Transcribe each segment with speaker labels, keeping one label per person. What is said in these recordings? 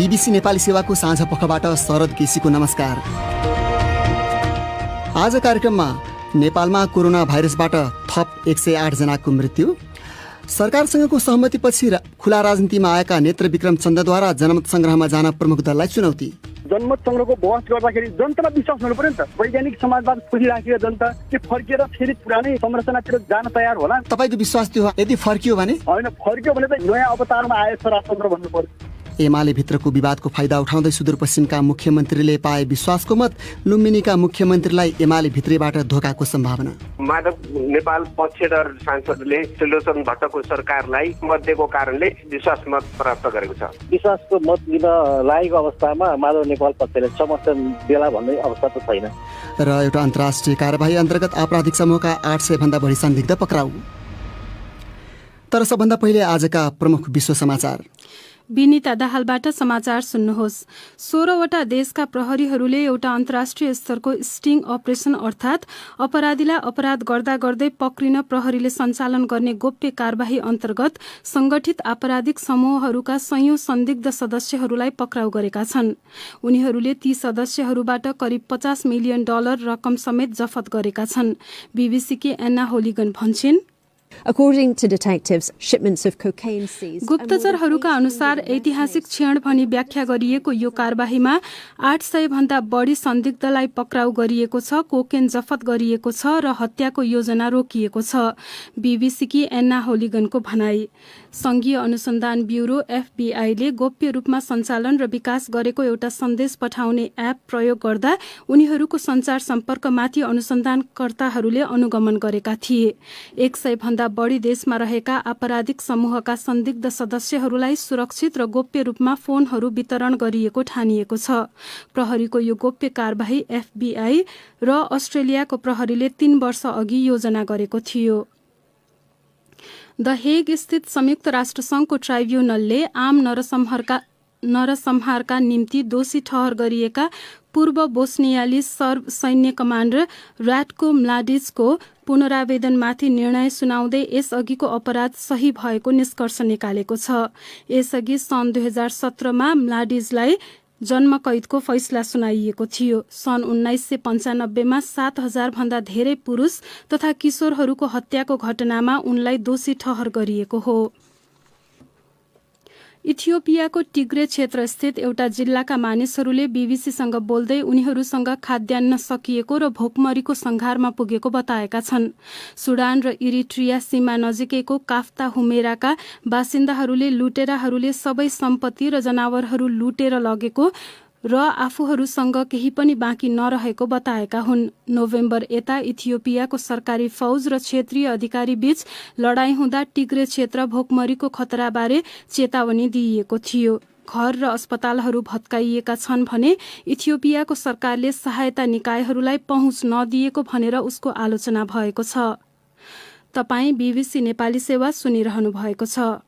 Speaker 1: BBC Nepali सेवाको साँझ पखबाट शरद केसीको नमस्कार। आज कार्यक्रममा नेपालमा कोरोना भाइरसबाट थप 108 जनाको मृत्यु, सरकारसँगको सहमतिपछि खुला राजनीतिमा आएका नेत्र विक्रम चन्दद्वारा जनमत सङ्ग्रहमा जान प्रमुख दललाई चुनौती।
Speaker 2: जनमत सङ्ग्रहको बहस गर्दाखेरि जनतामा विश्वास हुनु पर्यो नि त। वैज्ञानिक समाजवाद खोजिराखेको जनता के फर्किएर फेरि पुरानै संरचनातिर जान तयार होला? तपाईँको विश्वास त्यो यदि फर्कियो भने? होइन, फर्कियो भने त नयाँ अवतारमा आएछ राजतन्त्र भन्नु पर्यो। एमाले भित्रको विवादको फाइदा उठाउँदै सुदूरपश्चिमका मुख्यमन्त्रीले पाए विश्वासको मत, लुम्बिनीका मुख्यमन्त्रीलाई एमाले भित्रैबाट धोकाको सम्भावना।
Speaker 3: माधव नेपाल पक्षधर सांसदले त्रिलोचन भट्टको सरकारलाई मत दिएको कारणले विश्वास मत प्राप्त गरेको छ।
Speaker 4: विश्वासको मत लिन लागेको अवस्थामा माधव नेपाल पक्षले समर्थन देला भन्ने अवस्था त छैन।
Speaker 1: र एउटा अन्तर्राष्ट्रिय कारबाही अन्तर्गत आपराधिक समूहका 800 भन्दा बढी संदिग्ध पक्राउ। तर सबभन्दा पहिले आजका प्रमुख विश्व समाचार।
Speaker 5: विनिता दाहालबाट समाचार सुन्नुहोस्। 16वटा देशका प्रहरीहरूले एउटा अन्तर्राष्ट्रिय स्तरको स्टिङ अपरेसन अर्थात् अपराधीलाई अपराध गर्दा गर्दै पक्रिन प्रहरीले सञ्चालन गर्ने गोप्य कारबाही अन्तर्गत संगठित आपराधिक समूहहरूका सयौं संदिग्ध सदस्यहरूलाई पक्राउ गरेका छन्। उनीहरूले ती सदस्यहरूबाट करिब $50 मिलियन रकम समेत जफत गरेका छन्। बीबीसीकी एन्ना होलिगन भन्छिन्,
Speaker 6: According to detectives, shipments of cocaine seized.
Speaker 5: गुप्तचरहरूका अनुसार ऐतिहासिक क्षण भनी व्याख्या गरिएको यो कारबाहीमा 800 भन्दा बढी संदिग्धलाई पक्राउ गरिएको छ, कोकेन जफत गरिएको छ र हत्याको योजना रोकिएको छ। बीबीसीकी एन्ना होलिगनको भनाई। संघीय अनुसन्धान ब्युरो FBI ले गोप्य रूपमा सञ्चालन र विकास गरेको एउटा सन्देश पठाउने एप प्रयोग गर्दा उनीहरूको सञ्चार सम्पर्कमाथि अनुसन्धानकर्ताहरूले अनुगमन गरेका थिए। 100 भन्दा बढी देशमा रहेका आपराधिक समूहका संदिग्ध सदस्यहरूलाई सुरक्षित र गोप्य रूपमा फोनहरू वितरण गरिएको ठानिएको छ। प्रहरीको यो गोप्य कारबाही FBI र अस्ट्रेलियाको प्रहरीले 3 वर्ष अघि योजना गरेको थियो। द हेग स्थित संयुक्त राष्ट्रसङ्घको ट्राइब्युनलले आम नरसंहारका निम्ति दोषी ठहर गरिएका पूर्व बोस्नियाली सर्ब सैन्य कमान्डर राटको म्लाडिचको पुनरावेदनमाथि निर्णय सुनाउँदै यसअघिको अपराध सही भएको निष्कर्ष निकालेको छ। यसअघि सन् 2017मा म्लाडिजलाई जन्मकैदको फैसला सुनाइएको थियो। सन् 1995मा 7000 भन्दा धेरै पुरुष तथा किशोरहरूको हत्याको घटनामा उनलाई दोषी ठहर गरिएको हो। इथियोपियाको टिग्रे क्षेत्र स्थित एउटा जिल्लाका मानिसहरूले बीबीसीसँग बोल्दै उनीहरूसँग खाद्यान्न सकिएको र भोकमरीको संघारमा पुगेको बताएका छन्। सुडान र इरिट्रिया सीमा नजिकैको काफ्ता हुमेराका बासिन्दाहरूले लुटेराहरूले सबै सम्पत्ति र जनावरहरू लुटेर लगेको र आफूहरूसँग केही पनि बाँकी नरहेको बताएका हुन्। नोभेम्बर यता इथियोपियाको सरकारी फौज र क्षेत्रीय अधिकारी बीच लडाईँ हुँदा टिग्रे क्षेत्र भोकमरीको खतराबारे चेतावनी दिइएको थियो। घर र अस्पतालहरू भत्काइएका छन् भने इथियोपियाको सरकारले सहायता निकायहरूलाई पहुँच नदिएको भनेर उसको आलोचना भएको छ। तपाईँ बीबीसी नेपाली सेवा सुनिरहनु भएको छ।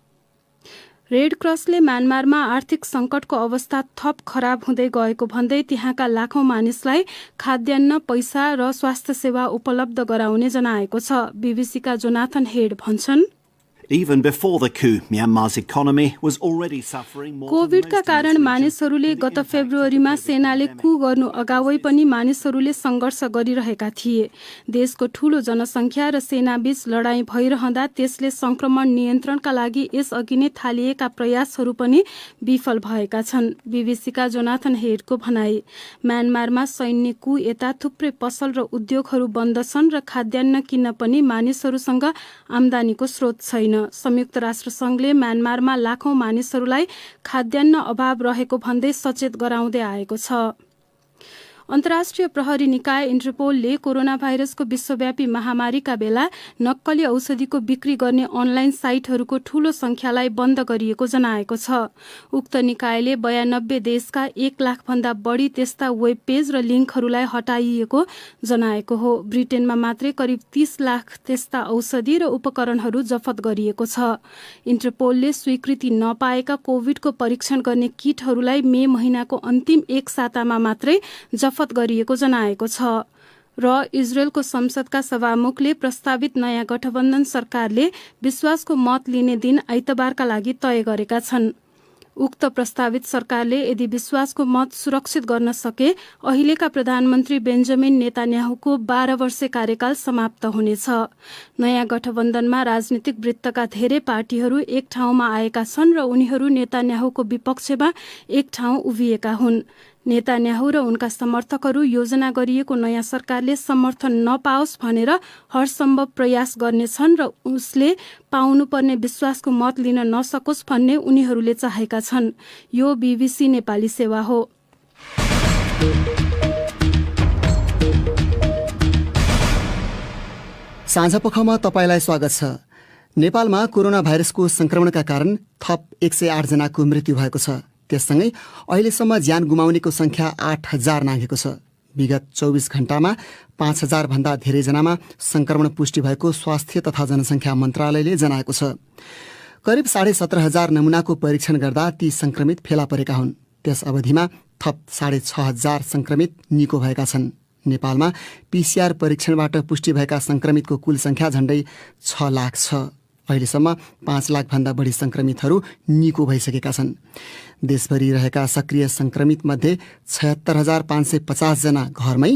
Speaker 5: रेड क्रसले म्यानमारमा आर्थिक संकटको अवस्था थप खराब हुँदै गएको भन्दै त्यहाँका लाखौं मानिसलाई खाद्यान्न, पैसा र स्वास्थ्य सेवा उपलब्ध गराउने जनाएको छ। बीबीसीका जोनाथन हेड भन्छन्,
Speaker 7: Even before the coup, Myanmar's economy was already suffering more.
Speaker 5: कोभिडका कारण मानिसहरूले गत फेब्रुअरीमा सेनाले कु गर्नु अगावै पनि मानिसहरूले संघर्ष गरिरहेका थिए। देशको ठूलो जनसंख्या र सेनाबीच लडाईँ भइरहँदा त्यसले संक्रमण नियन्त्रणका लागि यसअघि नै थालिएका प्रयासहरू पनि विफल भएका छन्। बीबीसीका जोनाथन हेडको भनाई। म्यानमारमा सैन्य कु यता थुप्रै पसल र उद्योगहरू बन्द छन् र खाद्यान्न किन्न पनि मानिसहरूसँग आम्दानीको स्रोत छैन। संयुक्त राष्ट्र संघले म्यानमारमा लाखौं मानिसहरूलाई खाद्यान्न अभाव रहेको भन्दै सचेत गराउँदै आएको छ। अन्तर्राष्ट्रिय प्रहरी निकाय इन्टरपोलले कोरोना भाइरसको विश्वव्यापी महामारीका बेला नक्कली औषधिको बिक्री गर्ने अनलाइन साइटहरूको ठूलो संख्यालाई बन्द गरिएको जनाएको छ। उक्त निकायले 92 देशका 1 लाख भन्दा बढी त्यस्ता वेब पेज र लिङ्कहरूलाई हटाइएको जनाएको हो। ब्रिटेनमा मात्रै करिब 30 लाख त्यस्ता औषधि र उपकरणहरू जफत गरिएको छ। इन्टरपोलले स्वीकृति नपाएका कोभिडको परीक्षण गर्ने किटहरूलाई मे महिनाको अन्तिम 1 सातामा मात्रै जफत गरिएको जनाएको छ। र इजरायलको संसदका सभामुखले प्रस्तावित नयाँ गठबन्धन सरकारले विश्वासको मत लिने दिन आइतबारका लागि तय गरेका छन्। उक्त प्रस्तावित सरकारले यदि विश्वासको मत सुरक्षित गर्न सके अहिलेका प्रधानमन्त्री बेन्जामिन नेतान्याहुको 12 वर्षे कार्यकाल समाप्त हुनेछ। नयाँ गठबन्धनमा राजनीतिक वृत्तका धेरै पार्टीहरू एक ठाउँमा आएका छन् र उनीहरू नेतान्याहुको विपक्षमा एक ठाउँ उभिएका हुन्। नेतान्याहु र उनका समर्थकहरू योजना गरिएको नयाँ सरकारले समर्थन नपाओस् भनेर हरसम्भव प्रयास गर्नेछन् र उसले पाउनुपर्ने विश्वासको मत लिन नसकोस् भन्ने उनीहरूले चाहेका छन्। यो BBC नेपाली सेवा हो।
Speaker 1: साँझपखमा तपाईलाई स्वागत छ। नेपालमा कोरोना भाइरसको संक्रमणका कारण थप 108 जनाको मृत्यु भएको छ। त्यससँगै अहिलेसम्म ज्यान गुमाउनेको संख्या 8000 नाघेको छ। विगत 24 घण्टामा 5000 भन्दा धेरै जनामा संक्रमण पुष्टि भएको स्वास्थ्य तथा जनसङ्ख्या मन्त्रालयले जनाएको छ। करिब 17,500 नमुनाको परीक्षण गर्दा ती संक्रमित फेला परेका हुन्। त्यस अवधिमा थप 6500 संक्रमित निको भएका छन्। नेपालमा PCR परीक्षणबाट पुष्टि भएका संक्रमितको कुल संख्या झण्डै 6 लाख छ। अहिलेसम्म 5 लाख भन्दा बढी संक्रमितहरू निको भइसकेका छन्। देशभरि रहेका सक्रिय संक्रमित मध्ये 76,550 जना घरमै,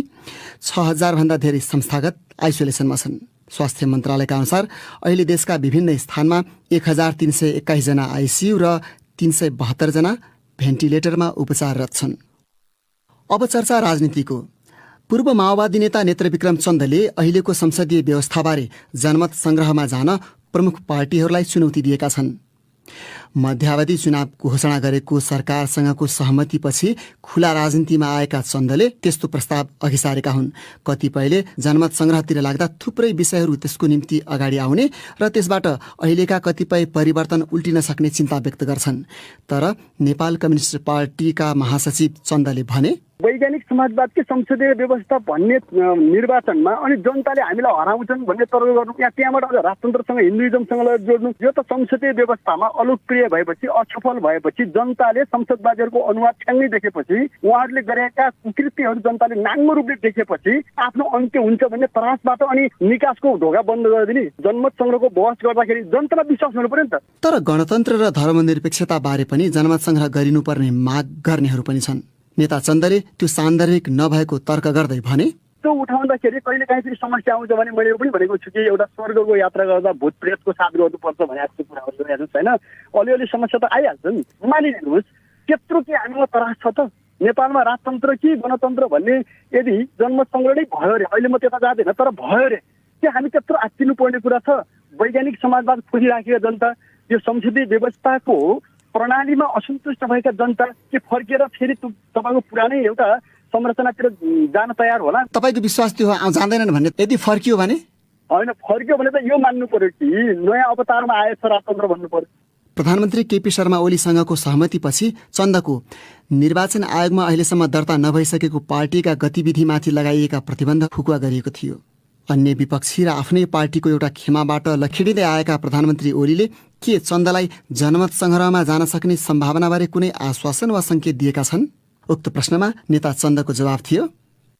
Speaker 1: 6,000 भन्दा धेरै संस्थागत आइसोलेसनमा छन्। स्वास्थ्य मन्त्रालयका अनुसार अहिले देशका विभिन्न स्थानमा 1321 जना ICU र 372 जना भेन्टिलेटरमा उपचाररत छन्। अब चर्चा राजनीतिको। पूर्व माओवादी नेता नेत्रविक्रम चन्दले अहिलेको संसदीय व्यवस्थाबारे जनमत संग्रहमा जान प्रमुख पार्टीहरूलाई चुनौती दिएका छन्। मध्यावधि चुनाव घोषणा गरेको सरकारसँगको सहमतिपछि खुला राजनीतिमा आएका चन्दले त्यस्तो प्रस्ताव अघि सारेका हुन्। कतिपयले जनमत संग्रहतिर लाग्दा थुप्रै विषयहरू त्यसको निम्ति अगाडि आउने र त्यसबाट अहिलेका कतिपय परिवर्तन उल्टिन सक्ने चिन्ता व्यक्त गर्छन्। तर नेपाल कम्युनिस्ट पार्टीका महासचिव चन्दले भने,
Speaker 2: वैज्ञानिक समाजवादकै संसदीय व्यवस्था भन्ने निर्वाचनमा अनि जनताले हामीलाई हराउँछन् भन्ने तर्क गर्नु, त्यहाँबाट अझ राजतन्त्रसँग हिन्दुइजमसँग जोड्नु, यो त संसदीय व्यवस्थामा अलोकप्रिय भएपछि, असफल भएपछि, जनताले संसदवादीहरूको अनुवाद ठ्याङ्गै देखेपछि, उहाँहरूले गरेका कृत्यहरू जनताले नाङ्गो रूपले देखेपछि आफ्नो अन्त्य हुन्छ भन्ने त्रासबाट अनि निकासको ढोका बन्द गरिदिने, जनमत संग्रहको बहस गर्दाखेरि जनतालाई विश्वास हुनु पर्यो नि त।
Speaker 1: तर गणतन्त्र र धर्मनिरपेक्षता बारे पनि जनमत संग्रह गरिनुपर्ने माग गर्नेहरू पनि छन्। नेता चन्दले त्यो सान्दर्भिक नभएको तर्क गर्दै भने,
Speaker 2: त्यो उठाउँदाखेरि कहिले काहीँ फेरि समस्या आउँछ भने मैले पनि भनेको छु कि एउटा स्वर्गको यात्रा गर्दा भूत प्रेतको साथ गर्नुपर्छ भने जस्तो कुराहरू हेर्नुहोस् होइन, अलिअलि समस्या त आइहाल्छ नि। मानिलिनुहोस् त्यत्रो के हामीमा त्रास छ त? नेपालमा राजतन्त्र कि गणतन्त्र भन्ने यदि जनमत संग्रह नै भयो अरे, अहिले म त्यता जाँदैन तर भयो अरे, के हामी त्यत्रो आत्तिनु पर्ने कुरा छ? वैज्ञानिक समाजवाद खोजिराखेका जनता, यो संसदीय व्यवस्थाको प्रणालीमा असन्तुष्ट भएका जनता के फर्केर फेरि तपाईँको पुरानै एउटा संरचनातिर जान तयार होला?
Speaker 1: तपाईँको विश्वास त्यो जाँदैनन् भन्ने, यदि फर्कियो भने?
Speaker 2: होइन, फर्कियो भने त यो मान्नु पर्यो कि नयाँ अवतारमा आएछ राजतन्त्र भन्नु पर्यो।
Speaker 1: प्रधानमन्त्री KP शर्मा ओलीसँगको सहमतिपछि चन्दको निर्वाचन आयोगमा अहिलेसम्म दर्ता नभइसकेको पार्टीका गतिविधिमाथि लगाइएका प्रतिबन्ध फुकुवा गरिएको थियो। अन्य विपक्षी र आफ्नै पार्टीको एउटा खेमाबाट लखिडिँदै आएका प्रधानमन्त्री ओलीले के चन्दलाई जनमत संग्रहमा जान सक्ने सम्भावनाबारे कुनै आश्वासन वा सङ्केत दिएका छन्? उक्त प्रश्नमा नेता चन्दको जवाब थियो,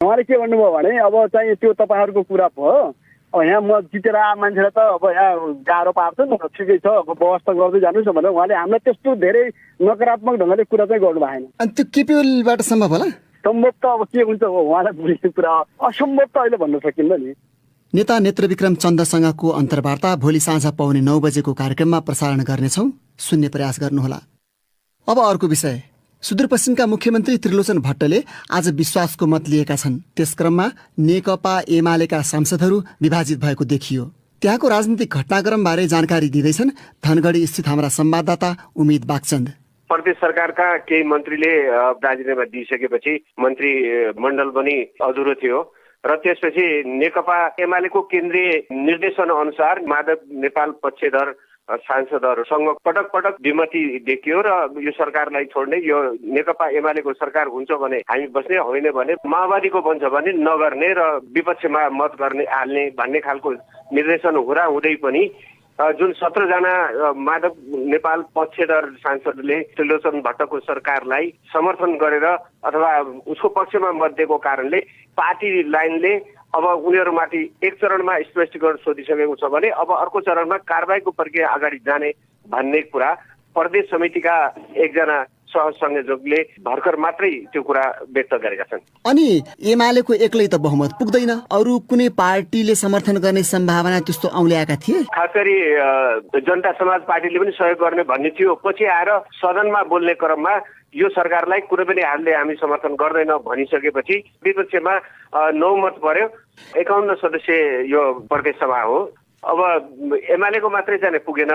Speaker 2: उहाँले के भन्नुभयो भने अब चाहिँ त्यो तपाईँहरूको कुरा भयो, अब यहाँ म जितेर मान्छेलाई त अब यहाँ गाह्रो पार्छ नि, ठिकै छ अब व्यवस्था गर्दै जानुहोस् न भनेर उहाँले हामीलाई त्यस्तो धेरै नकारात्मक ढङ्गले कुरा चाहिँ गर्नु भएन।
Speaker 1: अनि त्यो KP ओलीबाट सम्भव होला?
Speaker 2: सम्भव त अब के हुन्छ उहाँलाई बुझ्ने कुरा, असम्भव त अहिले भन्न सकिन्न नि।
Speaker 1: नेता नेत्रविक्रम चन्दसँगको अन्तर्वार्ता भोलि साँझ 9:15 बजेको कार्यक्रममा प्रसारण गर्नेछौँ, सुन्ने प्रयास गर्नुहोला। अब अर्को विषय। सुदूरपश्चिमका मुख्यमन्त्री त्रिलोचन भट्टले आज विश्वासको मत लिएका छन्। त्यस क्रममा नेकपा एमालेका सांसदहरू विभाजित भएको देखियो। त्यहाँको राजनीतिक घटनाक्रमबारे जानकारी दिँदैछन् धनगढी स्थित हाम्रा संवाददाता उम्मेद बागचन्द।
Speaker 3: प्रदेश सरकारका केही मन्त्रीले राजीनामा दिइसकेपछि मन्त्री मण्डल पनि अधुरो थियो र त्यसपछि नेकपा एमालेको केन्द्रीय निर्देशन अनुसार माधव नेपाल पक्षधर सांसदहरूसँग पटक पटक विमति देखियो र यो सरकारलाई छोड्ने, यो नेकपा एमालेको सरकार हुन्छ भने हामी बस्ने, होइन भने माओवादीको बन्छ भने नगर्ने र विपक्षमा मत गर्ने हाल्ने भन्ने खालको निर्देशन हुँदा हुँदै पनि जुन 17 जना माधव नेपाल पक्षधर सांसदले त्रिलोचन भट्टको सरकारलाई समर्थन गरेर अथवा उसको पक्षमा मत दिएको कारणले पार्टी लाइनले अब उनीहरूमाथि एक चरणमा स्पष्टीकरण सोधिसकेको छ भने अब अर्को चरणमा कारबाहीको प्रक्रिया अगाडि जाने भन्ने कुरा प्रदेश समितिका एकजना सहसंयोजकले भर्खर मात्रै त्यो कुरा व्यक्त गरेका छन्।
Speaker 1: अनि एमालेको एक्लै त बहुमत पुग्दैन, अरू कुनै पार्टीले समर्थन गर्ने सम्भावना त्यस्तो औल्याएका थिए?
Speaker 3: खास गरी जनता समाज पार्टीले पनि सहयोग गर्ने भन्ने थियो। पछि आएर सदनमा बोल्ने क्रममा यो सरकारलाई कुनै पनि हालले हामी समर्थन गर्दैन भनिसकेपछि विपक्षमा 9 मत पर्यो। 51 सदस्य यो प्रदेश सभा हो। अब एमालेको मात्रै चाहिँ पुगेन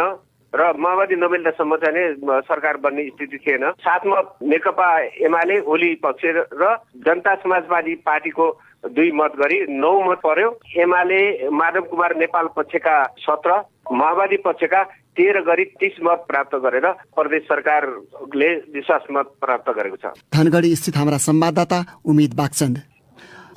Speaker 3: र माओवादी नमिल्दासम्म चाहिँ सरकार बन्ने स्थिति थिएन। 7 मत नेकपा एमाले ओली पक्ष र जनता समाजवादी पार्टीको 2 मत गरी 9 मत पर्यो। एमाले माधव कुमार नेपाल पक्षका 17, माओवादी पक्षका 13 गरी 30 मत प्राप्त गरेर प्रदेश सरकारले विश्वास मत प्राप्त गरेको छ।
Speaker 1: धनगढी स्थित हाम्रा संवाददाता उम्मेद बागचन्द।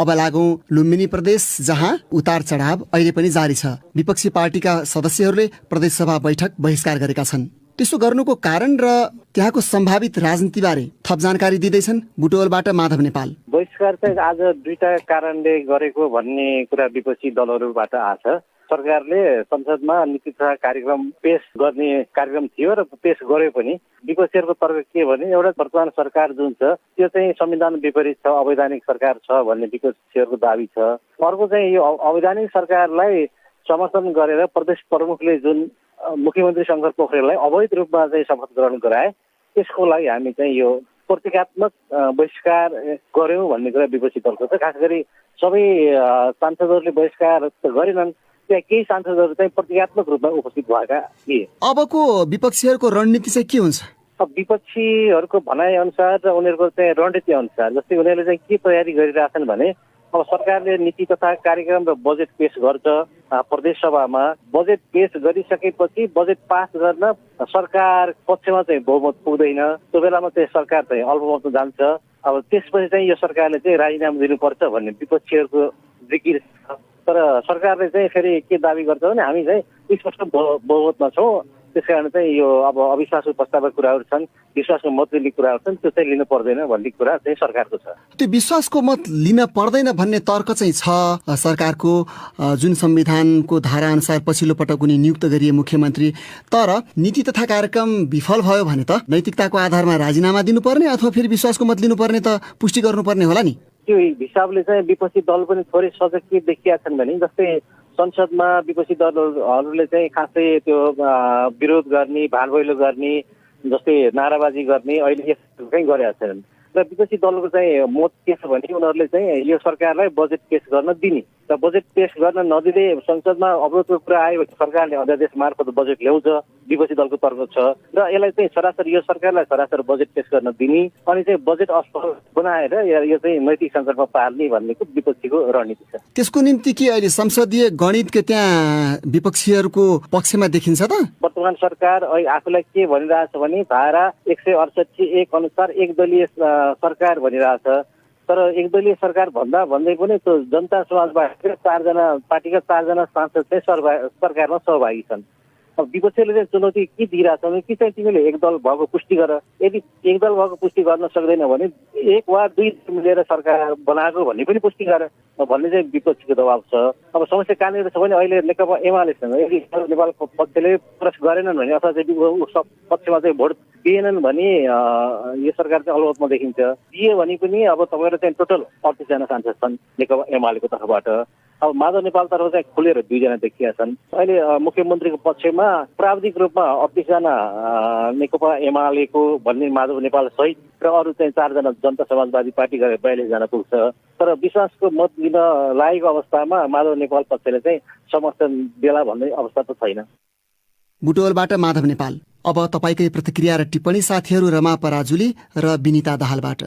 Speaker 1: अब लागौं लुम्बिनी प्रदेश, जहाँ उतार चढाव अहिले पनि जारी छ। विपक्षी पार्टीका सदस्यहरूले प्रदेश सभा बैठक बहिष्कार गरेका छन्। त्यसो गर्नुको कारण र त्यहाँको सम्भावित राजनीतिबारे थप जानकारी दिँदैछन् बुटवलबाट माधव नेपाल।
Speaker 4: बहिष्कार चाहिँ आज 2टा कारणले गरेको भन्ने कुरा विपक्षी दलहरूबाट आछ। सरकारले संसदमा नीति तथा कार्यक्रम पेश गर्ने कार्यक्रम थियो र पेश गर्यो पनि। विपक्षीहरूको तर्क के भने एउटा वर्तमान सरकार जुन छ त्यो चाहिँ संविधान विपरीत छ, अवैधानिक सरकार छ भन्ने विपक्षीहरूको दाबी छ। अर्को चाहिँ यो अवैधानिक सरकारलाई समर्थन गरेर प्रदेश प्रमुखले जुन मुख्यमन्त्री शङ्कर पोखरेललाई अवैध रूपमा चाहिँ शपथ ग्रहण गराए, त्यसको लागि हामी चाहिँ यो प्रतीकात्मक बहिष्कार गर्यौँ भन्ने कुरा विपक्षी दलको छ। खास गरी सबै सांसदहरूले बहिष्कार गरेनन्, त्यहाँ केही सांसदहरू चाहिँ प्रतीकात्मक रूपमा उपस्थित भएका थिए।
Speaker 1: अबको विपक्षीहरूको रणनीति चाहिँ के हुन्छ?
Speaker 4: अब विपक्षीहरूको भनाइ अनुसार र उनीहरूको चाहिँ रणनीति अनुसार जस्तै उनीहरूले चाहिँ के तयारी गरिरहेछन् भने अब सरकारले नीति तथा कार्यक्रम र बजेट पेश गर्छ प्रदेश सभामा। बजेट पेश गरिसकेपछि बजेट पास गर्न सरकार पक्षमा चाहिँ बहुमत पुग्दैन। त्यो बेलामा चाहिँ सरकार चाहिँ अल्पमतमा जान्छ। अब त्यसपछि चाहिँ यो सरकारले चाहिँ राजीनामा दिनुपर्छ भन्ने विपक्षीहरूको जिकिर छ। तर सरकारले चाहिँ फेरि के दाबी गर्छ भने हामी चाहिँ स्पष्ट बहुमतमा छौँ, त्यसकारण चाहिँ यो अब अविश्वासको प्रस्तावका कुराहरू छन्, विश्वासको मत लिने कुराहरू छन्, त्यो चाहिँ लिनु पर्दैन भन्ने कुरा चाहिँ सरकारको छ।
Speaker 1: त्यो विश्वासको मत लिन पर्दैन भन्ने तर्क चाहिँ छ सरकारको, जुन संविधानको धारा अनुसार पछिल्लो पटक उनी नियुक्त गरिए मुख्यमन्त्री। तर नीति तथा कार्यक्रम विफल भयो भने त नैतिकताको आधारमा राजीनामा दिनुपर्ने अथवा फेरि विश्वासको मत लिनुपर्ने त पुष्टि गर्नुपर्ने होला नि।
Speaker 4: त्यो हिसाबले चाहिँ विपक्षी दल पनि थोरै सजग के देखिया छन् भने जस्तै संसदमा विपक्षी दलहरूले चाहिँ खासै त्यो विरोध गर्ने, भालभैलो गर्ने, जस्तै नाराबाजी गर्ने अहिले चाहिँ गरेका छन्। र विपक्षी दलको चाहिँ मत के छ भने उनीहरूले चाहिँ यो सरकारलाई बजेट पेश गर्न दिने र बजेट पेश गर्न नदिँदै संसदमा अवरोधको कुरा आयो भने सरकारले अध्यादेश मार्फत बजेट ल्याउँछ, विपक्षी दलको तर्क छ। र यसलाई चाहिँ सरासर यो सरकारलाई सरासर बजेट पेश गर्न दिने अनि चाहिँ बजेट असफल बनाएर यो चाहिँ नैतिक सङ्कटमा पार्ने भन्नेको विपक्षीको रणनीति छ। त्यसको
Speaker 1: निम्ति के अहिले संसदीय गणितको त्यहाँ विपक्षीहरूको पक्षमा देखिन्छ त?
Speaker 4: वर्तमान सरकार आफूलाई के भनिरहेछ भने धारा 168(1) अनुसार एकदलीय सरकार भनिरहेछ। तर एकदलीय सरकार भन्दै पनि त्यो जनता समाजवादीका 4जना पार्टीका 4जना सांसद चाहिँ सरकारमा सहभागी छन्। अब विपक्षीले चाहिँ चुनौती के दिइरहेछ भने कि चाहिँ तिमीले एकदल भएको पुष्टि गर, यदि एकदल भएको पुष्टि गर्न सक्दैन भने 1 वा 2 मिलेर सरकार बनाएको भन्ने पनि पुष्टि गर भन्ने चाहिँ विपक्षीको दबाब छ। अब समस्या कहाँनिर छ भने अहिले नेकपा एमालेसँग यदि नेपालको पक्षले प्रयास गरेनन् भने अथवा चाहिँ पक्षमा चाहिँ भोट दिएनन् भने यो सरकार चाहिँ अलवतमा देखिन्छ। दिए भने पनि अब तपाईँहरू चाहिँ टोटल 38 जना सांसद छन् नेकपा एमालेको तर्फबाट। अब माधव नेपाल तर्फ चाहिँ खुलेर 2 जना देखिया छन्। अहिले मुख्यमन्त्रीको पक्षमा प्राविधिक रूपमा 38 जना नेकपा एमालेको भन्ने माधव नेपाल सहित र अरू चाहिँ 4 जना जनता समाजवादी पार्टी गरेर 42 जना पुग्छ। तर विश्वासको मत लिन लागेको अवस्थामा माधव नेपाल पक्षले चाहिँ समर्थन देला भन्ने अवस्था त छैन।
Speaker 1: बुटवलबाट माधव नेपाल। अब तपाईकै प्रतिक्रिया र टिप्पणी साथीहरू रमा पराजुली र विनिता दाहालबाट।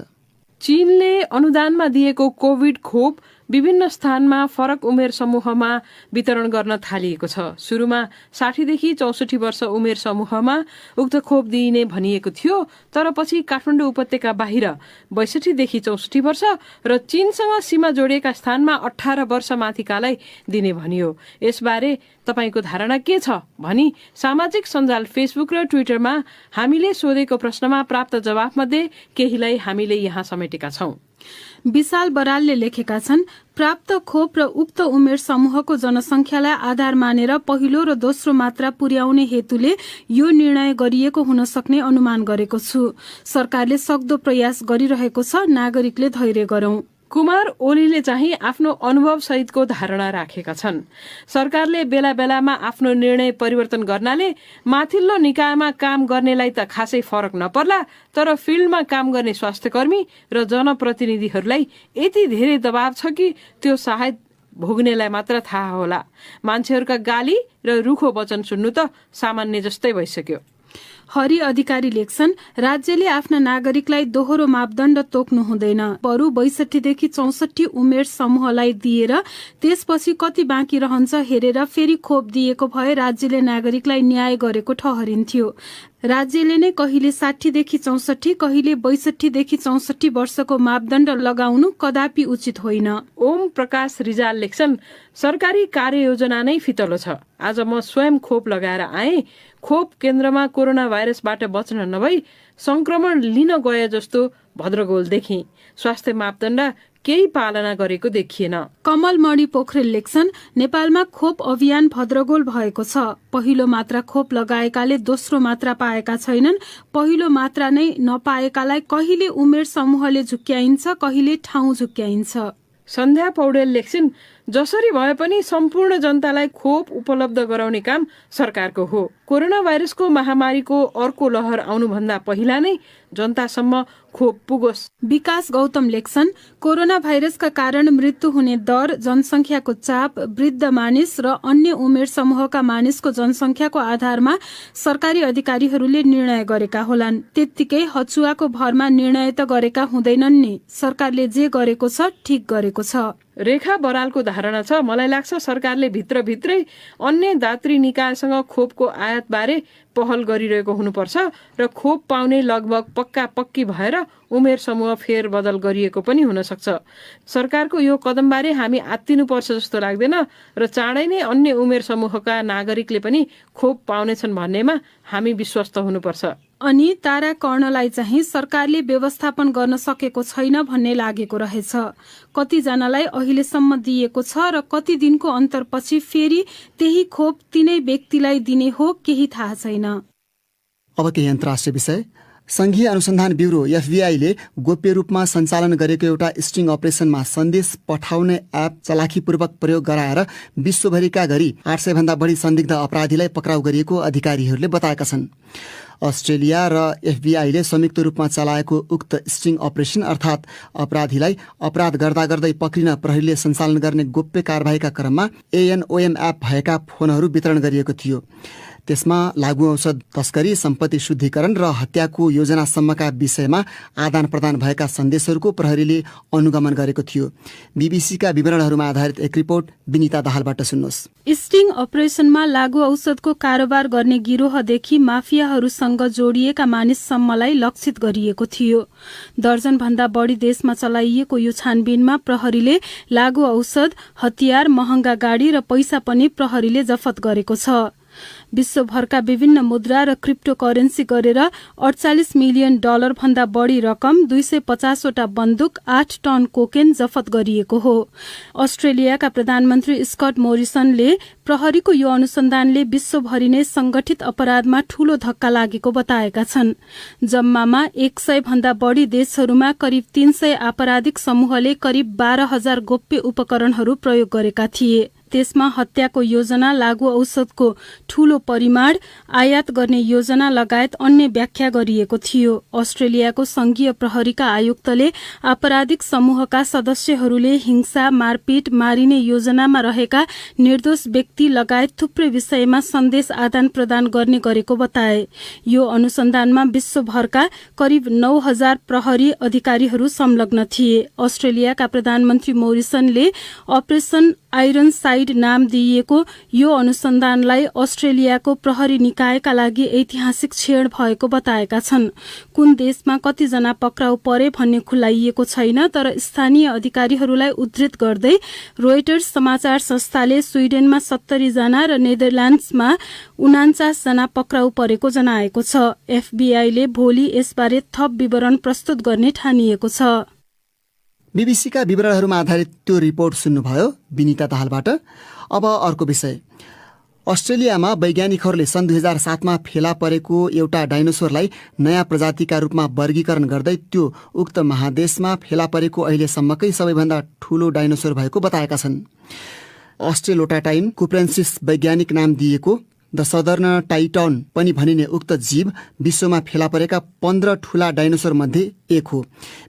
Speaker 8: चीनले अनुदानमा दिएको कोभिड खोप विभिन्न स्थानमा फरक उमेर समूहमा वितरण गर्न थालिएको छ। सुरुमा 60 देखि 64 वर्ष उमेर समूहमा उक्त खोप दिइने भनिएको थियो, तर पछि काठमाडौँ उपत्यका बाहिर 62 देखि 64 वर्ष र चीनसँग सीमा जोडिएका स्थानमा 18 वर्ष माथिकालाई दिने भनियो। यसबारे तपाईको धारणा के छ भनी सामाजिक सञ्जाल फेसबुक र ट्विटरमा हामीले सोधेको प्रश्नमा प्राप्त जवाफमध्ये केहीलाई हामीले यहाँ समेटेका छौं।
Speaker 5: विशाल बरालले लेखेका छन्, प्राप्त खोप र उक्त उमेर समूहको जनसंख्यालाई आधार मानेर पहिलो र दोस्रो मात्रा पुर्याउने हेतुले यो निर्णय गरिएको हुन सक्ने अनुमान गरेको छु। सरकारले सक्दो प्रयास गरिरहेको छ, नागरिकले धैर्य गरौं।
Speaker 8: कुमार ओलीले चाहिँ आफ्नो अनुभव सहितको धारणा राखेका छन्। सरकारले बेला बेलामा आफ्नो निर्णय परिवर्तन गर्नाले माथिल्लो निकायमा काम गर्नेलाई त खासै फरक नपर्ला, तर फिल्डमा काम गर्ने स्वास्थ्यकर्मी र जनप्रतिनिधिहरूलाई यति धेरै दबाव छ कि त्यो सायद भोग्नेलाई मात्र थाहा होला। मान्छेहरूका गाली र रुखो वचन सुन्नु त सामान्य जस्तै भइसक्यो।
Speaker 5: हरि अधिकारी लेख्छन्, राज्यले आफ्ना नागरिकलाई दोहोरो मापदण्ड तोक्नु हुँदैन, बरु 62 देखि 64 उमेर समूहलाई दिएर त्यसपछि कति बाँकी रहन्छ हेरेर फेरि खोप दिएको भए राज्यले नागरिकलाई न्याय गरेको ठहरिन्थ्यो। राज्यले नै कहिले 60 देखि 64, कहिले 62 देखि 64 वर्षको मापदण्ड लगाउनु कदापि उचित होइन।
Speaker 8: ओम प्रकाश रिजाल लेख्छन्, सरकारी कार्ययोजना नै फितलो छ। आज म स्वयं खोप लगाएर आएँ। खोप केन्द्रमा कोरोना भाइरसबाट बच्न नभई संक्रमण लिन गए जस्तो भद्रगोल देखेँ। स्वास्थ्य मापदण्ड केही पालना गरेको देखिएन।
Speaker 5: कमल मणि पोखरेल लेख्छन्, नेपालमा खोप अभियान भद्रगोल भएको छ। पहिलो मात्रा खोप लगाएकाले दोस्रो मात्रा पाएका छैनन्। पहिलो मात्रा नै नपाएकालाई कहिले उमेर समूहले झुक्क्याइन्छ, कहिले ठाउँ झुक्क्याइन्छ।
Speaker 8: सन्ध्या पौडेल लेख्छिन्, जसरी भए पनि सम्पूर्ण जनतालाई खोप उपलब्ध गराउने काम सरकारको हो। कोरोना भाइरसको महामारीको अर्को लहर आउनुभन्दा पहिला नै जनतासम्म खोप पुगोस्।
Speaker 5: विकास गौतम लेख्छन्, कोरोना भाइरसका कारण मृत्यु हुने दर, जनसंख्याको चाप, वृद्ध मानिस र अन्य उमेर समूहका मानिसको जनसंख्याको आधारमा सरकारी अधिकारीहरूले निर्णय गरेका होलान्। त्यत्तिकै हचुवाको भरमा निर्णय त गरेका हुँदैनन् नि। सरकारले जे गरेको छ ठिक गरेको छ।
Speaker 8: रेखा बरालको धारणा छ, मलाई लाग्छ सरकारले भित्रभित्रै अन्य दात्री निकायसँग खोपको आयात बारे पहल गरिरहेको हुनुपर्छ र खोप पाउने लगभग पक्का पक्की भएर उमेर समूह फेरबदल गरिएको पनि हुन सक्छ। सरकारको यो कदमबारे हामी आत्तिनुपर्छ जस्तो लाग्दैन र चाँडै नै अन्य उमेर समूहका नागरिकले पनि खोप पाउनेछन् भन्नेमा हामी विश्वस्त हुनुपर्छ।
Speaker 5: अनि तारा कर्णलाई चाहिँ सरकारले व्यवस्थापन गर्न सकेको छैन भन्ने लागेको रहेछ। कतिजनालाई अहिलेसम्म दिएको छ र कति दिनको अन्तरपछि फेरि त्यही खोप तिनै व्यक्तिलाई दिने हो केही थाहा छैन।
Speaker 1: अब केही अन्तर्राष्ट्रिय विषय। संघीय अनुसन्धान ब्युरो FBI ले गोप्य रूपमा सञ्चालन गरेको एउटा स्टिङ अपरेसनमा सन्देश पठाउने एप चलाखीपूर्वक प्रयोग गराएर विश्वभरिका गरी 800 भन्दा बढी संदिग्ध अपराधीलाई पक्राउ गरिएको अधिकारीहरूले बताएका छन्। अस्ट्रेलिया र FBI ले संयुक्त रूपमा चलाएको उक्त स्टिङ अपरेसन अर्थात् अपराधीलाई अपराध गर्दा गर्दै पक्रिन प्रहरीले सञ्चालन गर्ने गोप्य कारबाहीका क्रममा ANOM एप भएका फोनहरू वितरण गरिएको थियो। त्यसमा लागू औषध तस्करी, सम्पत्ति शुद्धिकरण र हत्याको योजनासम्मका विषयमा आदान प्रदान भएका सन्देशहरूको प्रहरीले अनुगमन गरेको थियो। बीबीसीका विवरणहरूमा आधारित एक रिपोर्ट विनिता दाहालबाट सुन्नुहोस्।
Speaker 5: स्टिङ अपरेसनमा लागू औषधको कारोबार गर्ने गिरोहदेखि माफियाहरूसँग जोडिएका मानिससम्मलाई लक्षित गरिएको थियो। दर्जन भन्दा बढी देशमा चलाइएको यो छानबिनमा प्रहरीले लागू औषध, हतियार, महँगा गाडी र पैसा पनि प्रहरीले जफत गरेको छ। विश्वभरका विभिन्न मुद्रा र क्रिप्टो करेन्सी गरेर 48 मिलियन डलर भन्दा बढी रकम, 250 वटा बन्दुक, 8 टन कोकेन जफत गरिएको हो। अस्ट्रेलियाका प्रधानमन्त्री स्कट मोरिसनले प्रहरीको यो अनुसन्धानले विश्वभरि नै संगठित अपराधमा ठूलो धक्का लागेको बताएका छन्। जम्मामा 100 भन्दा बढी देशहरूमा करिब 300 आपराधिक समूहले करिब 12,000 गोप्य उपकरणहरू प्रयोग गरेका थिए। त्यसमा हत्याको योजना, लागू औषधको ठूलो परिमाण, आयात गर्ने योजना लगायत अन्य व्याख्या गरिएको थियो। अस्ट्रेलियाको संघीय प्रहरीका आयुक्तले आपराधिक समूहका सदस्यहरूले हिंसा, मारपिट, मारिने योजनामा रहेका निर्दोष व्यक्ति लगायत थुप्रै विषयमा सन्देश आदान प्रदान गर्ने गरेको बताए। यो अनुसन्धानमा विश्वभरका करिब 9,000 प्रहरी अधिकारीहरू संलग्न थिए। अस्ट्रेलियाका प्रधानमन्त्री मोरिसनले अपरेसन आइरन साइड नाम दिइएको यो अनुसन्धानलाई अस्ट्रेलियाको प्रहरी निकायका लागि ऐतिहासिक क्षण भएको बताएका छन्। कुन देशमा कतिजना पक्राउ परे भन्ने खुलाइएको छैन, तर स्थानीय अधिकारीहरूलाई उद्धृत गर्दै रोइटर्स समाचार संस्थाले स्विडेनमा 70 जना र नेदरल्यान्ड्समा 49 जना पक्राउ परेको जनाएको छ। FBI ले भोलि यसबारे थप विवरण प्रस्तुत गर्ने ठानिएको छ।
Speaker 1: बीबीसीका विवरणहरूमा आधारित त्यो रिपोर्ट सुन्नुभयो विनिता दाहालबाट। अब अर्को विषय। अस्ट्रेलियामा वैज्ञानिकहरूले सन् 2007मा फेला परेको एउटा डाइनोसोरलाई नयाँ प्रजातिका रूपमा वर्गीकरण गर्दै त्यो उक्त महादेशमा फेला परेको अहिलेसम्मकै सबैभन्दा ठूलो डाइनोसोर भएको बताएका छन्। अस्ट्रेलोटाटाइन कुप्रेन्सिस वैज्ञानिक नाम दिएको द सदर्न टाइटन पनि भनिने उक्त जीव विश्वमा फेला परेका 15 ठूला डाइनोसोर मध्ये एक हो।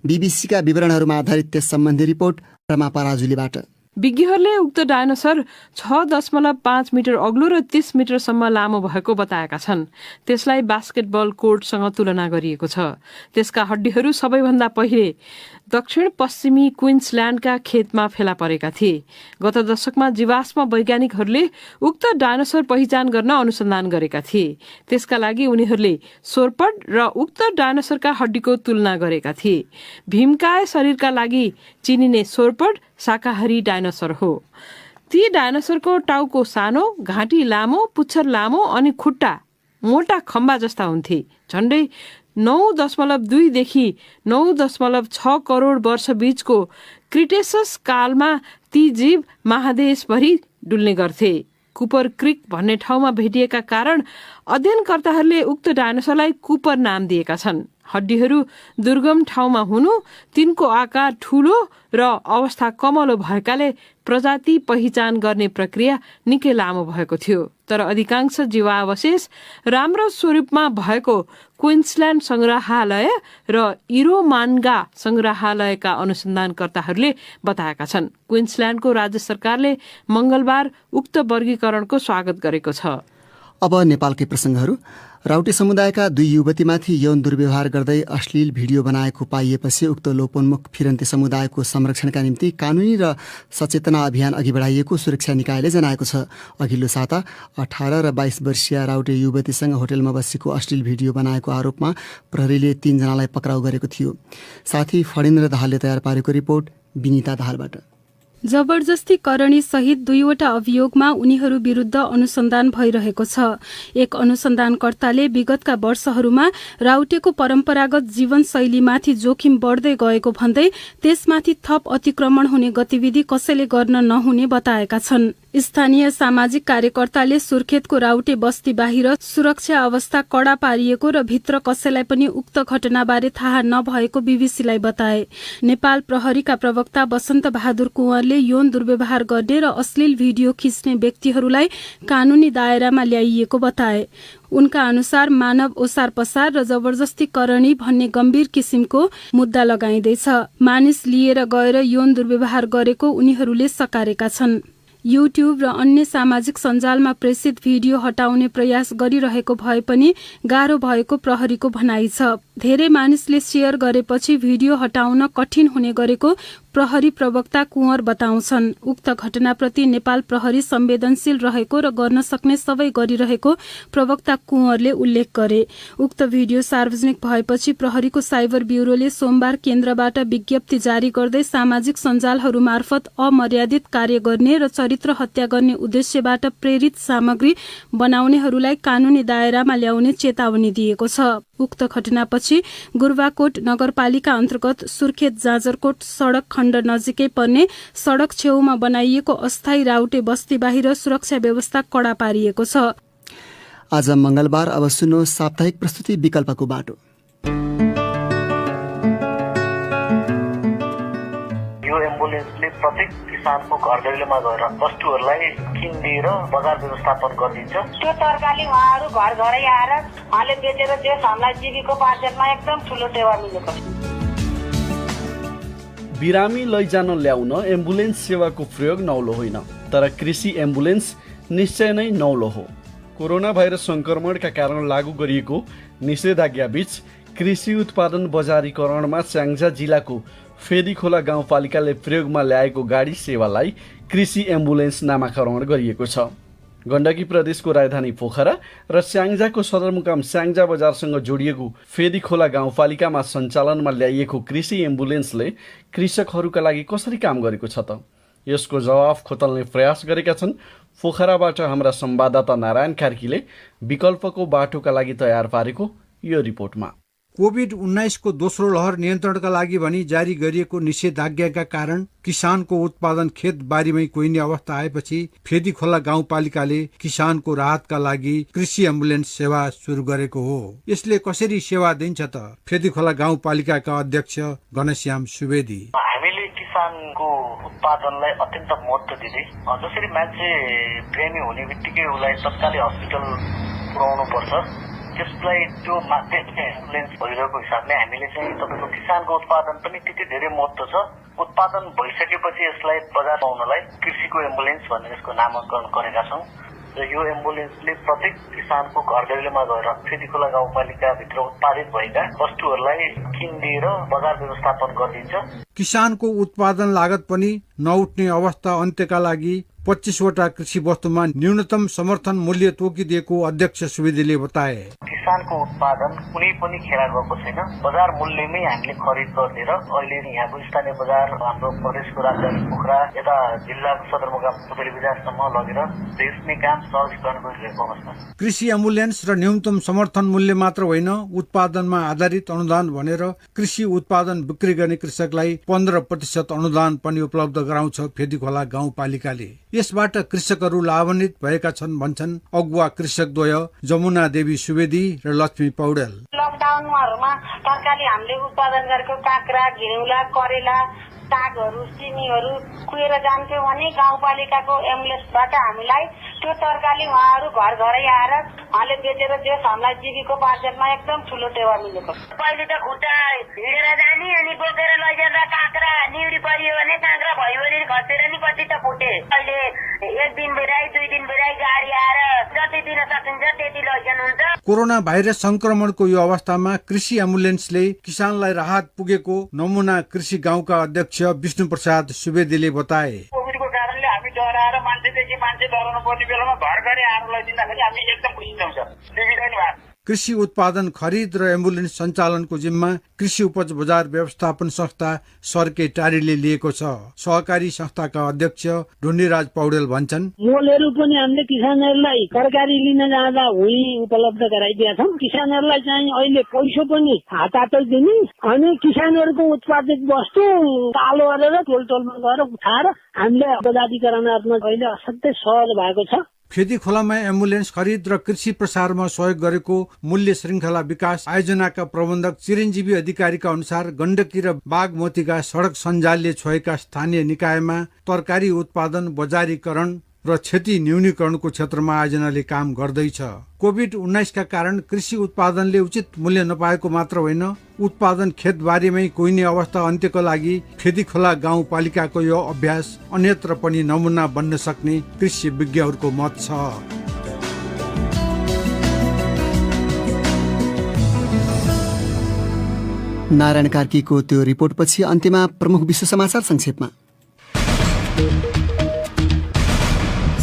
Speaker 1: बीबीसीका विवरणहरूमा आधारित त्यस सम्बन्धी रिपोर्ट रमा पराजुलीबाट।
Speaker 8: विज्ञहरूले उक्त डायनोसर 6.5 मिटर अग्लो र 30 मिटरसम्म लामो भएको बताएका छन्। त्यसलाई बास्केटबल कोर्टसँग तुलना गरिएको छ। त्यसका हड्डीहरू सबैभन्दा पहिले दक्षिण पश्चिमी क्विन्सल्यान्डका खेतमा फेला परेका थिए। गत दशकमा जीवाश्म वैज्ञानिकहरूले उक्त डायनोसर पहिचान गर्न अनुसन्धान गरेका थिए। त्यसका लागि उनीहरूले सोरपड र उक्त डायनोसरका हड्डीको तुलना गरेका थिए। भीमकाय शरीरका लागि चिनिने सोरपड शाकाहारी डायनोसर हो। ती डायनोसरको टाउको सानो, घाँटी लामो, पुच्छर लामो अनि खुट्टा मोटा खम्बा जस्ता हुन्थे। झन्डै 9.2 देखि 9.6 करोड वर्ष बीचको क्रिटेसस कालमा ती जीव महादेशभरि डुल्ने गर्थे। कुपर क्रिक भन्ने ठाउँमा भेटिएका कारण अध्ययनकर्ताहरूले उक्त डायनोसरलाई कुपर नाम दिएका छन्। हड्डीहरू दुर्गम ठाउँमा हुनु, तिनको आकार ठूलो र अवस्था कमलो भएकाले प्रजाति पहिचान गर्ने प्रक्रिया निकै लामो भएको थियो। तर अधिकांश जीवावशेष राम्रो स्वरूपमा भएको क्विन्सल्यान्ड संग्रहालय र इरोमान्गा संग्रहालयका अनुसन्धानकर्ताहरूले बताएका छन्। क्विन्सल्यान्डको राज्य सरकारले मंगलबार उक्त वर्गीकरणको स्वागत गरेको छ।
Speaker 1: अब नेपालकै प्रसङ्गहरू। राउटे समुदायका 2 युवतीमाथि यौन दुर्व्यवहार गर्दै अश्लील भिडियो बनाएको पाइएपछि उक्त लोपोन्मुख फिरन्ते समुदायको संरक्षणका निम्ति कानुनी र सचेतना अभियान अघि बढाइएको सुरक्षा निकायले जनाएको छ। अघिल्लो साता 18 र 22 वर्षीय राउटे युवतीसँग होटलमा बसेको अश्लील भिडियो बनाएको आरोपमा प्रहरीले 3 जनालाई पक्राउ गरेको थियो। साथै फणेन्द्र दाहालले तयार पारेको रिपोर्ट विनिता दाहालबाट।
Speaker 5: जबरजस्ती करणी सहित 2वटा अभियोगमा उनीहरू विरुद्ध अनुसन्धान भइरहेको छ। एक अनुसन्धानकर्ताले विगतका वर्षहरूमा राउटेको परम्परागत जीवनशैलीमाथि जोखिम बढ्दै गएको भन्दै त्यसमाथि थप अतिक्रमण हुने गतिविधि कसैले गर्न नहुने बताएका छन्। स्थानीय सामाजिक कार्यकर्ताले सुर्खेतको राउटे बस्ती बाहिर सुरक्षा अवस्था कडा पारिएको र भित्र कसैलाई पनि उक्त घटनाबारे थाहा नभएको बीबीसीलाई बताए। नेपाल प्रहरीका प्रवक्ता बसन्त बहादुर कुँवरले यौन दुर्व्यवहार गर्ने र अश्लील भिडियो खिच्ने व्यक्तिहरूलाई कानूनी दायरामा ल्याइएको बताए। उनका अनुसार मानव ओसार पसार र जबरजस्ती करणी भन्ने गम्भीर किसिमको मुद्दा लगाइँदैछ। मानिस लिएर गएर यौन दुर्व्यवहार गरेको उनीहरूले सकारेका छन्। युट्युब र अन्य सामाजिक सञ्जालमा प्रेषित भिडियो हटाउने प्रयास गरिरहेको भए पनि गाह्रो भएको प्रहरीको भनाइ छ। धेरै मानिसले शेयर गरेपछि भिडियो हटाउन कठिन हुने गरेको प्रहरी प्रवक्ता कुँवर बताउँछन्। उक्त घटनाप्रति नेपाल प्रहरी संवेदनशील रहेको र गर्न सक्ने सबै गरिरहेको प्रवक्ता कुँवरले उल्लेख गरे। उक्त भिडियो सार्वजनिक भएपछि प्रहरीको साइबर ब्युरोले सोमबार केन्द्रबाट विज्ञप्ति जारी गर्दै सामाजिक सञ्जालहरू मार्फत अमर्यादित कार्य गर्ने र चरित्र हत्या गर्ने उद्देश्यबाट प्रेरित सामग्री बनाउनेहरूलाई कानूनी दायरामा ल्याउने चेतावनी दिएको छ। उक्त घटनापछि गुरुवाकोट नगरपालिका अन्तर्गत सुर्खेत जाजरकोट सड़क खण्ड नजिकै पर्ने सड़क छेउमा बनाइएको अस्थायी राउटे बस्ती बाहिर सुरक्षा व्यवस्था कडा पारिएको छ।
Speaker 1: आज मंगलबार। अब सुन्नुहोस् साप्ताहिक प्रस्तुति विकल्पको बाटो।
Speaker 9: यो एम्बुलेन्सले प्रत्येक किसानको घर दैलोमा गएर वस्तुहरूलाई किनिदिएर बजार व्यवस्थापन गरिदिन्छ।
Speaker 10: त्यो तरकारी उहाँहरू घर घरै आएर उहाँले बेचेर त्यस हामीलाई जीविकोपार्जनमा एकदम ठुलो टेवा मिलेको छ।
Speaker 11: बिरामी लैजान ल्याउन एम्बुलेन्स सेवाको प्रयोग नौलो होइन, तर कृषि एम्बुलेन्स निश्चय नै नौलो हो। कोरोना भाइरस संक्रमणका कारण लागू गरिएको निषेधाज्ञा बीच कृषि उत्पादन बजारीकरणमा स्याङ्जा जिल्लाको फेदीखोला गाउँपालिकाले प्रयोगमा ल्याएको गाडी सेवालाई कृषि एम्बुलेन्स नामाकरण गरिएको छ। गण्डकी प्रदेशको राजधानी पोखरा र स्याङ्जाको सदरमुकाम स्याङ्जा बजारसँग जोडिएको फेदीखोला गाउँपालिकामा सञ्चालनमा ल्याइएको कृषि एम्बुलेन्सले कृषकहरूका लागि कसरी काम गरेको छ त? यसको जवाफ खोतल्ने प्रयास गरेका छन् पोखराबाट हाम्रा संवाददाता नारायण कार्कीले विकल्पको बाटोका लागि तयार पारेको यो रिपोर्टमा।
Speaker 12: कोभिड-19 को दोस्रो लहर नियन्त्रणका लागि भनी जारी गरिएको निषेधाज्ञाका कारण किसानको उत्पादन खेत बारीमै कुहिने अवस्था आएपछि फेदी खोला गाउँपालिकाले किसानको राहतका लागि कृषि एम्बुलेन्स सेवा सुरु गरेको हो। यसले कसरी सेवा दिन्छ त? फेदी खोला गाउँपालिकाका अध्यक्ष घनश्याम सुवेदी।
Speaker 9: हामीले किसानको उत्पादनलाई अत्यन्त महत्त्व दिँदै जसरी मान्छे प्रेमी हुने बित्तिकै उसलाई तत्कालै हस्पिटल पुर्याउनु पर्छ, त्यसलाई त्यो माध्यमले एम्बुलेन्स भइरहेको हिसाबले हामीले चाहिँ तपाईँको किसानको उत्पादन पनि त्यति धेरै महत्त्व छ। उत्पादन भइसकेपछि यसलाई बजार पाउनलाई कृषिको एम्बुलेन्स भनेर यसको नामाकरण गरेका छौँ र यो एम्बुलेन्सले प्रत्येक किसानको घर दैलोमा गएर फेदी खोला गाउँपालिकाभित्र उत्पादित भएका वस्तुहरूलाई किनिदिएर बजार व्यवस्थापन गरिदिन्छ।
Speaker 12: किसानको उत्पादन लागत पनि नउठ्ने अवस्था अन्त्यका लागि 25 वटा कृषि वस्तुमा न्यूनतम समर्थन मूल्य तोकिदिएको अध्यक्ष सुवेदीले बताए।
Speaker 9: किसानको उत्पादन कुनै पनि खेरा गएको छैन, बजार मूल्यमै हामीले खरिद गरिदिएर अहिले यहाँको स्थानीय बजार हाम्रो प्रदेशको राजधानी पोखरा यता जिल्लाको सदरमुकाम सुपेली बजारसम्म लगेर बेच्ने काम सहजीकरण गरिरहेको अवस्था।
Speaker 12: कृषि एम्बुलेन्स र न्यूनतम समर्थन मूल्य मात्र होइन, उत्पादनमा आधारित अनुदान भनेर कृषि उत्पादन बिक्री गर्ने कृषकलाई 15% अनुदान पनि उपलब्ध गराउँछ फेदी खोला गाउँपालिकाले। यसबाट कृषकहरू लाभान्वित भएका छन् भन्छन् अगुवा कृषकद्वय जमुना देवी सुवेदी र लक्ष्मी पौडेल।
Speaker 10: लकडाउनमा तरकारी हामीले उत्पादन गरेको काँक्रा, घिउला, करेला, सागहरू, सिमीहरू कुहेर जान्थ्यौँ भने गाउँपालिकाको एम्बुलेन्सबाट हामीलाई त्यो तरकारी उहाँहरू घर घरै आएर उहाँले बेचेर त्यस हामीलाई जीविकोपार्जनमा एकदम ठुलो टेवा मिलेको। पहिले त खुट्टा हिँडेर जाने अनि बोकेर लैजाँदा काँक्रा निउरी परियो भने काँक्रा भयो भने खसेर नि कति त फुटे। अहिले एक दिन बेराई 2 दिन बेराई गाडी आएर जति दिन सकिन्छ त्यति लैजानुहुन्छ।
Speaker 12: कोरोना भाइरस संक्रमणको यो अवस्थामा कृषि एम्बुलेन्सले किसानलाई राहत पुगेको नमुना कृषि गाउँका अध्यक्ष विष्णु प्रसाद सुवेदीले बताए।
Speaker 2: कोभिडको कारणले हामी डराएर मान्छेदेखि मान्छे डराउनु पर्ने बेलामा घर घरै आएर लैदिँदाखेरि हामी एकदम खुसी छौँ। सुविधा नि भएको।
Speaker 12: कृषि उत्पादन खरिद र एम्बुलेन्स सञ्चालनको जिम्मा कृषि उपज बजार व्यवस्थापन संस्था सर्के टारीले लिएको छ। सहकारी संस्थाका अध्यक्ष ढुण्डीराज पौडेल भन्छन्,
Speaker 13: मोलहरू पनि हामीले किसानहरूलाई तरकारी लिन जाँदा हुई उपलब्ध गराइदिएका छौँ। किसानहरूलाई चाहिँ अहिले पैसो पनि हातै दिने अनि किसानहरूको उत्पादित वस्तु कालो गरेर टोलटोलमा गएर उठाएर हामीले बजारीकरणमा अहिले असाध्यै सहज भएको छ।
Speaker 12: फेदी खोलामा एम्बुलेन्स खरिद र कृषि प्रसारमा सहयोग गरेको मूल्य श्रृंखला विकास आयोजनाका प्रबन्धक चिरञ्जीवी अधिकारीका अनुसार गण्डकी र बागमतीका सड़क सञ्जालले छोएका स्थानीय निकायमा तरकारी उत्पादन बजारीकरण र क्षति न्यूनीकरणको क्षेत्रमा आयोजनाले काम गर्दैछ। कोभिड-19 का कारण कृषि उत्पादनले उचित मूल्य नपाएको मात्र होइन, उत्पादन खेतबारीमै कुहिने अवस्था अन्त्यको लागि फेदी खोला गाउँपालिकाको यो अभ्यास अन्यत्र पनि नमुना बन्न सक्ने कृषि विज्ञहरूको मत छ।
Speaker 1: नारायण कार्कीको त्यो रिपोर्टपछि अन्त्यमा प्रमुख विश्व समाचार संक्षेपमा।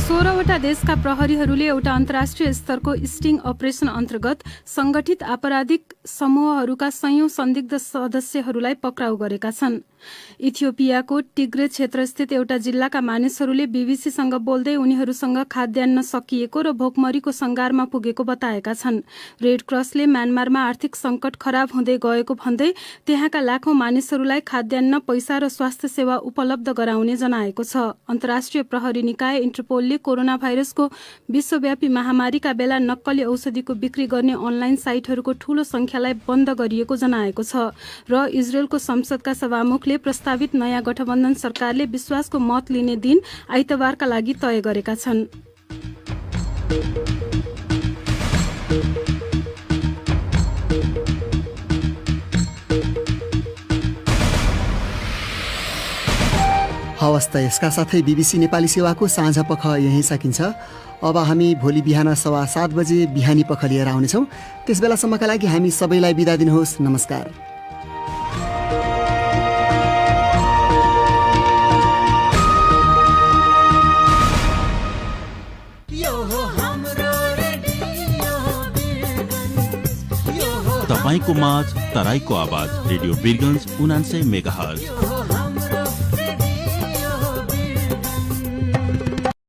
Speaker 5: 16वटा देशका प्रहरीहरूले एउटा अन्तर्राष्ट्रिय स्तरको स्टिङ अपरेसन अन्तर्गत संगठित आपराधिक समूहहरूका सयौं संदिग्ध सदस्यहरूलाई पक्राउ गरेका छन्। इथियोपियाको टिग्रे क्षेत्रस्थित एउटा जिल्लाका मानिसहरूले बीबीसीसँग बोल्दै उनीहरूसँग खाद्यान्न सकिएको र भोकमरीको संगारमा पुगेको बताएका छन्। रेड क्रसले म्यानमारमा आर्थिक संकट खराब हुँदै गएको भन्दै त्यहाँका लाखौं मानिसहरूलाई खाद्यान्न, पैसा र स्वास्थ्य सेवा उपलब्ध गराउने जनाएको छ। अन्तर्राष्ट्रिय प्रहरी निकाय इन्टरपोलले कोरोना भाइरसको विश्वव्यापी महामारीका बेला नक्कली औषधिको बिक्री गर्ने अनलाइन साइटहरूको ठूलो संख्यालाई बन्द गरिएको जनाएको छ र इजरायलको संसदका सभामुखले प्रस्तावित नयाँ गठबन्धन सरकारले विश्वासको मत लिने दिन आइतबारका लागि तय गरेका छन्।
Speaker 1: हवस् त यसका साथै बीबीसी नेपाली सेवाको साँझ पख यही सकिन्छ। अब हामी भोलि बिहान 7:15 बजे बिहानी पख लिएर आउनेछौँ। त्यस बेलासम्मका लागि हामी सबैलाई बिदा दिनुहोस्। नमस्कार।
Speaker 14: तपाईको माझ तराईको आवाज रेडियो बिरगन्ज 89 मेगाहर्ज।